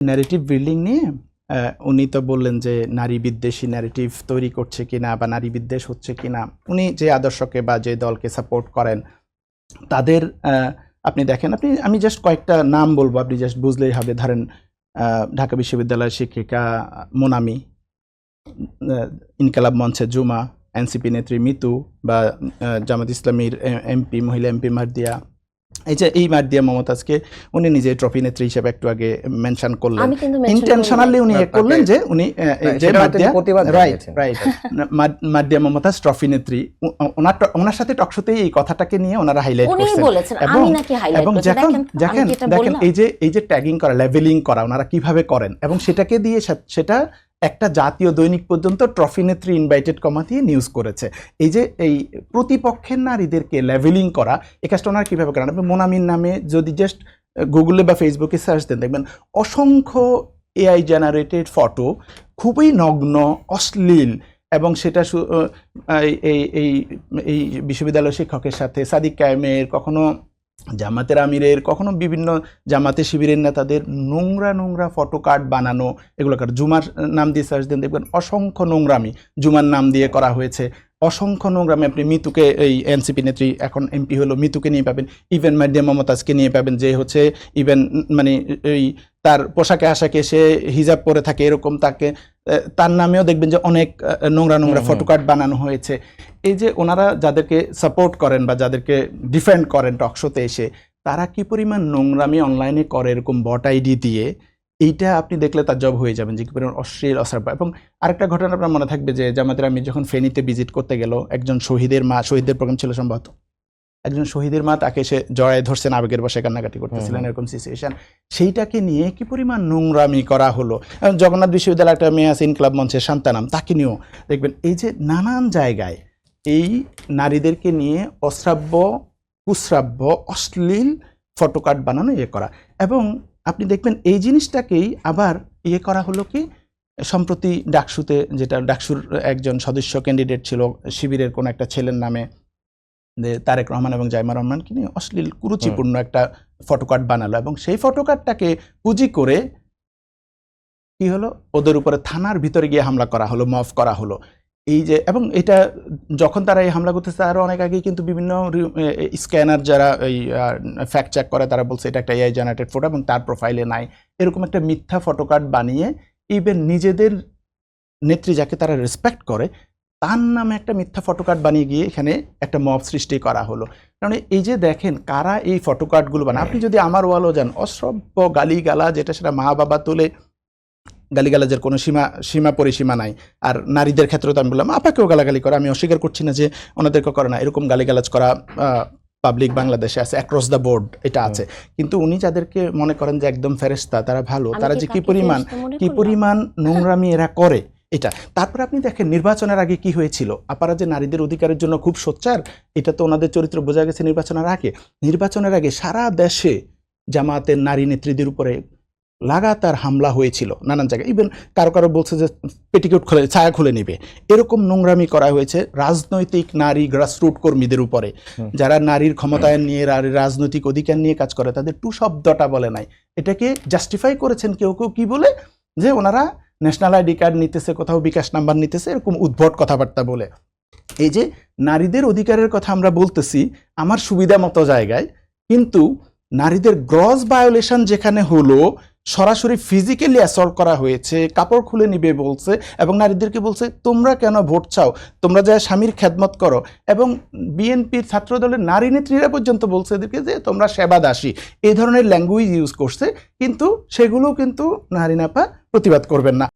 Narrative building নিয়ে উনি তো বললেন যে নারী বিদ্বেষী ন্যারেটিভ তৈরি করছে কিনা বা নারী বিদ্বেষ হচ্ছে কিনা। উনি যে আদর্শকে বা যে দলকে সাপোর্ট করেন তাদের আপনি দেখেন, আমি জাস্ট কয়েকটা নাম বলবো, আপনি জাস্ট বুঝলেই হবে। ধরেন ঢাকা বিশ্ববিদ্যালয়ের শিক্ষিকা মোনামি, ইনকালাব মঞ্চের জুমা, এনসিপি নেত্রী মিতু, বা জামাত ইসলামীর এমপি মহিলা এমপি মারদিয়া। এই মারদিয়া মমতাজকে উনি নিজে ট্রফি নেত্রী হিসেবে একটু আগে মেনশন করলেন, ইন্টেনশনালি উনি করলেন যে উনি যে মারদিয়া মমতাজ ট্রফি নেত্রী, ওনার সাথে টকশোতেই এই কথাটাকে নিয়ে ওনারা হাইলাইট করছেন। এবং দেখেন এই যে ট্যাগিং করা, লেভেলিং করা ওনারা কিভাবে করেন, এবং সেটাকে দিয়ে সেটা একটা জাতীয় দৈনিক পর্যন্ত ট্রফি নেত্রী ইনভাইটেড কমা দিয়ে নিউজ করেছে। এই প্রতিপক্ষের নারীদেরকে লেভেলিং করা, এই কাজটা ওনারা কীভাবে করেন? আপনি মোনামির নামে যদি জাস্ট গুগলে বা ফেসবুকে সার্চ দেন, দেখবেন অসংখ্য এআই জেনারেটেড ফটো, খুবই নগ্ন, অশ্লীল, এবং সেটা এই বিশ্ববিদ্যালয় শিক্ষকের সাথে সাদিক কায়েমের, কখনো জামাতের আমিরের, কখনো বিভিন্ন জামাতে শিবিরের নেতাদের নোংরা ফটো কার্ড বানানো, এগুলো জুমার নাম দিয়ে সার্চ দেন, দেখবেন অসংখ্য নোংরামি জুমার নাম দিয়ে করা হয়েছে, অসংখ্য নোংরামি। আপনি মিতুকে, এই এনসিপি নেত্রী এখন এমপি হলো, মিতুকে নিয়ে পাবেন, ইভেন মারদিয়া মমতাজকে নিয়ে পাবেন, যে হচ্ছে ইভেন মানে এই তার পোশাকে আশাকে সে হিজাব পরে থাকে এরকম, তার নামেও দেখবেন যে অনেক নোংরা ফটো কার্ড বানানো হয়েছে। এই যে ওনারা যাদেরকে সাপোর্ট করেন বা যাদেরকে ডিফেন্ড করেন টকশোতে এসে, তারা কি পরিমাণ নোংরামি অনলাইনে করে এরকম বট আইডি দিয়ে, এইটা আপনি দেখলে তার জব হয়ে যাবেন যে কি পরিমাণ অশ্লীল অশ্রাব্য। এবং আরেকটা ঘটনা আপনার মনে থাকবে যে জামাতের আমির যখন ফেনীতে ভিজিট করতে গেল, একজন শহীদের প্রোগ্রাম ছিল সম্ভবত, একজন শহীদের মা তাকে সে জড়ায় ধরছেন, আবেগের বসে কান্নাকাটি করতেছিলেন, এরকম সিচুয়েশন। সেইটাকে নিয়ে কি পরিমাণ নোংরামি করা হলো। জগন্নাথ বিশ্ববিদ্যালয় একটা মেয়ে আছে ইনকলাব মঞ্চের শান্তানাম, তাকে নিয়েও দেখবেন এই যে নানান জায়গায় এই নারীদেরকে নিয়ে অশ্রাব্য, কুশ্রাব্য, অশ্লীল ফটোকার্ড বানানো করা। এবং আপনি দেখবেন এই জিনিসটাকেই আবার করা হলো কি, সম্প্রতি ডাকসুতে, যেটা ডাকসুর একজন সদস্য ক্যান্ডিডেট ছিল শিবিরের কোন একটা ছেলের নামে, তারেক রহমান এবং জাইমা রহমানকে নিয়ে অশ্লীল কুরুচিপূর্ণ একটা ফটোকার্ড বানালো, এবং সেই ফটোকার্ডটাকে পুঁজি করে কি হলো, ওদের উপরে থানার ভিতরে গিয়ে হামলা করা হলো, মফ করা হলো। এই যে, এবং এটা যখন তারা এই হামলা করতেছে আরও অনেক আগে কিন্তু বিভিন্ন স্ক্যানার যারা এই ফ্যাক্ট চেক করে, তারা বলছে এটা একটা এআই জেনারেটেড ফটো এবং তার প্রোফাইলে নাই, এরকম একটা মিথ্যা ফটোকার্ড বানিয়ে ইভেন নিজেদের নেত্রী যাকে তারা রেসপেক্ট করে তার নামে একটা মিথ্যা ফটোকার্ড বানিয়ে গিয়ে এখানে একটা মব সৃষ্টি করা হলো। কারণ এই যে দেখেন কারা এই ফটোকার্ডগুলো বানায়। আপনি যদি আমার ওয়ালও যান, অশ্রব্য গালিগালা, যেটা সেটা মা বাবা তোলে, গালিগালাজের কোনো সীমা পরিসীমা নাই। আর নারীদের ক্ষেত্রে তো আমি বললাম আপাকেও গালাগালি করা, আমি অস্বীকার করছি না যে ওনাদেরকে করে না, এরকম গালিগালাজ করা পাবলিক বাংলাদেশে আছে, অ্যাক্রস দ্য বোর্ড এটা আছে। কিন্তু উনি যাদেরকে মনে করেন যে একদম ফেরেশতা, তারা ভালো, তারা যে কি পরিমাণ নোংরামি এরা করে এটা। তারপরে আপনি দেখেন নির্বাচনের আগে কি হয়েছিল, আপনারা যে নারীদের অধিকারের জন্য খুব সোচ্চার, এটা তো ওনাদের চরিত্র বোঝা গেছে নির্বাচনের আগে সারা দেশে জামাতের নারী নেত্রীদের উপরে লাগাতার হামলা হয়েছিল নানান জায়গায়। ইভেন কারো বলছে যে পেটিকোট খুলে ছায়া খুলে নিবে, এরকম নোংরামি করা হয়েছে রাজনৈতিক নারী গ্রাসরুট কর্মীদের উপরে, যারা নারীর ক্ষমতায়ন নিয়ে, রাজনৈতিক অধিকার নিয়ে কাজ করে, তাদের টু শব্দটা বলে নাই। এটাকে জাস্টিফাই করেছেন কেউ কি বলে, যে ওনারা ন্যাশনাল আইডি কার্ড নিতেছে, কোথাও বিকাশ নাম্বার নিতেছে, এরকম উদ্ভট কথাবার্তা বলে। এই যে নারীদের অধিকারের কথা আমরা বলতেছি আমার সুবিধা মতো জায়গায়, কিন্তু নারীদের গ্রস ভায়োলেশন যেখানে হলো, সরাসরি ফিজিক্যালি অ্যাসল্ট করা হয়েছে, কাপড় খুলে নিবে বলছে, এবং নারীদেরকে বলছে তোমরা কেন ভোট চাও, তোমরা যা স্বামীর খেদমত করো, এবং বিএনপির ছাত্রদলের নারী নেত্রীরা পর্যন্ত বলছে এদেরকে যে তোমরা সেবাদাসী, এই ধরনের ল্যাঙ্গুয়েজ ইউজ করছে, কিন্তু সেগুলো কিন্তু নারী নাপা প্রতিবাদ করবেন না।